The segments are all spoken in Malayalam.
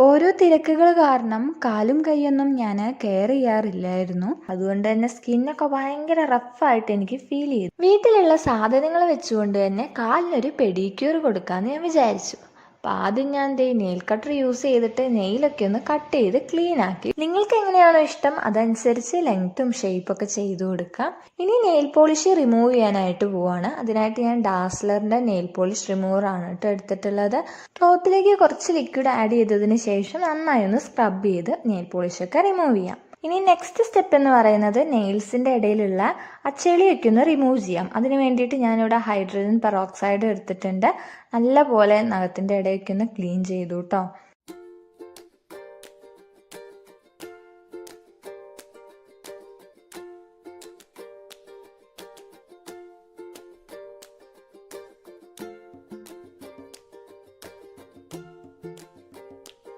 ഓരോ തിരക്കുകൾ കാരണം കാലും കൈയൊന്നും ഞാൻ കെയർ ചെയ്യാറില്ലായിരുന്നു. അതുകൊണ്ട് തന്നെ സ്കിന്നൊക്കെ ഭയങ്കര റഫായിട്ട് എനിക്ക് ഫീൽ ചെയ്തു. വീട്ടിലുള്ള സാധനങ്ങൾ വെച്ചുകൊണ്ട് തന്നെ കാലിനൊരു പെഡിക്യൂർ കൊടുക്കാമെന്ന് ഞാൻ വിചാരിച്ചു. അപ്പോൾ ആദ്യം ഞാൻ നെയിൽ കട്ടർ യൂസ് ചെയ്തിട്ട് നെയിലൊക്കെ ഒന്ന് കട്ട് ചെയ്ത് ക്ലീൻ ആക്കി. നിങ്ങൾക്ക് എങ്ങനെയാണോ ഇഷ്ടം അതനുസരിച്ച് ലെങ്ത്തും ഷേപ്പൊക്കെ ചെയ്തു കൊടുക്കാം. ഇനി നെയിൽ പോളിഷ് റിമൂവ് ചെയ്യാനായിട്ട് പോവാണ്. അതിനായിട്ട് ഞാൻ ഡാസ്ലറിൻ്റെ നെയിൽ പോളിഷ് റിമൂവർ ആണ് എടുത്തിട്ടുള്ളത്. ക്ലോത്തിലേക്ക് കുറച്ച് ലിക്വിഡ് ആഡ് ചെയ്തതിന് ശേഷം നന്നായി ഒന്ന് സ്ക്രബ് ചെയ്ത് നെയിൽ പോളിഷൊക്കെ റിമൂവ് ചെയ്യാം. ഇനി നെക്സ്റ്റ് സ്റ്റെപ്പ് എന്ന് പറയുന്നത് നെയിൽസിൻ്റെ ഇടയിലുള്ള ആ ചെളിയൊക്കെ ഒന്ന് റിമൂവ് ചെയ്യാം. അതിന് വേണ്ടിയിട്ട് ഞാനിവിടെ ഹൈഡ്രജൻ പെറോക്സൈഡ് എടുത്തിട്ടുണ്ട്. നല്ലപോലെ നഖത്തിൻ്റെ ഇടയൊക്കെ ഒന്ന് ക്ലീൻ ചെയ്തു കേട്ടോ.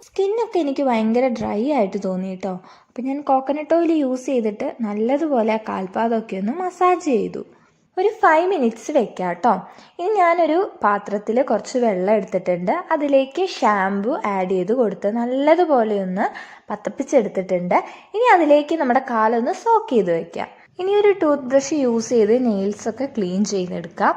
സ്കിന്നൊക്കെ എനിക്ക് ഭയങ്കര ഡ്രൈ ആയിട്ട് തോന്നി കേട്ടോ. അപ്പം ഞാൻ കോക്കനട്ട് ഓയിൽ യൂസ് ചെയ്തിട്ട് നല്ലതുപോലെ ആ കാൽപാദമൊക്കെ ഒന്ന് മസാജ് ചെയ്തു. ഒരു 5 മിനിറ്റ്സ് വെക്കാം കേട്ടോ. ഇനി ഞാനൊരു പാത്രത്തിൽ കുറച്ച് വെള്ളം എടുത്തിട്ടുണ്ട്. അതിലേക്ക് ഷാംപൂ ആഡ് ചെയ്ത് കൊടുത്ത് നല്ലതുപോലെ ഒന്ന് പതപ്പിച്ചെടുത്തിട്ടുണ്ട്. ഇനി അതിലേക്ക് നമ്മുടെ കാലൊന്ന് സോക്ക് ചെയ്ത് വെക്കാം. ഇനി ഒരു ടൂത്ത് ബ്രഷ് യൂസ് ചെയ്ത് നെയിൽസൊക്കെ ക്ലീൻ ചെയ്തെടുക്കാം.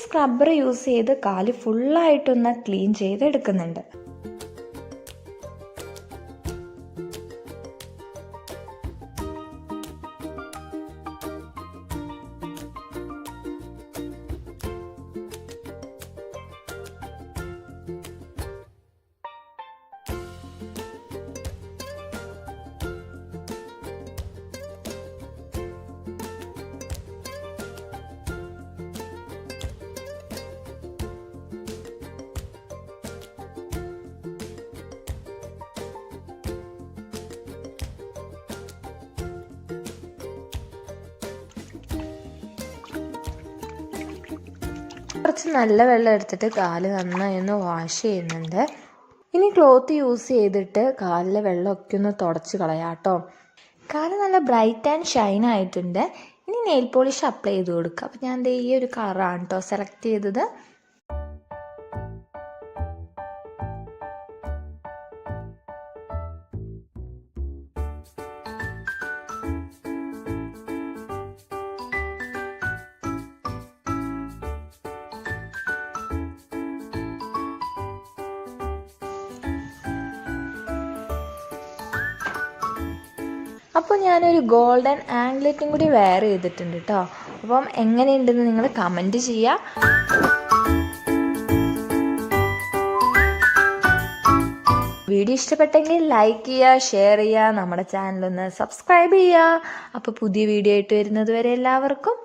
സ്ക്രബ്ബർ യൂസ് ചെയ്ത് കാല് ഫുള്ളായിട്ടൊന്ന് ക്ലീൻ ചെയ്തെടുക്കുന്നുണ്ട്. കുറച്ച് നല്ല വെള്ളം എടുത്തിട്ട് കാല് നന്നായി ഒന്ന് വാഷ് ചെയ്യുന്നുണ്ട്. ഇനി ക്ലോത്ത് യൂസ് ചെയ്തിട്ട് കാലിലെ വെള്ളമൊക്കെ ഒന്ന് തുടച്ച് കളയാം കേട്ടോ. കാല് നല്ല ബ്രൈറ്റ് ആൻഡ് ഷൈൻ ആയിട്ടുണ്ട്. ഇനി നെയിൽ പോളിഷ് അപ്ലൈ ചെയ്ത് കൊടുക്കുക. അപ്പോൾ ഞാൻ ഈ ഒരു കളറാണ് കേട്ടോ സെലക്ട് ചെയ്തത്. അപ്പോൾ ഞാനൊരു ഗോൾഡൻ ആംഗ്ലെറ്റും കൂടി വെയർ ചെയ്തിട്ടുണ്ട് കേട്ടോ. അപ്പം എങ്ങനെയുണ്ടെന്ന് നിങ്ങൾ കമൻറ്റ് ചെയ്യുക. വീഡിയോ ഇഷ്ടപ്പെട്ടെങ്കിൽ ലൈക്ക് ചെയ്യുക, ഷെയർ ചെയ്യുക, നമ്മുടെ ചാനലൊന്ന് സബ്സ്ക്രൈബ് ചെയ്യുക. അപ്പോൾ പുതിയ വീഡിയോ ആയിട്ട് വരുന്നത് വരെ എല്ലാവർക്കും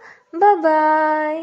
ബൈ.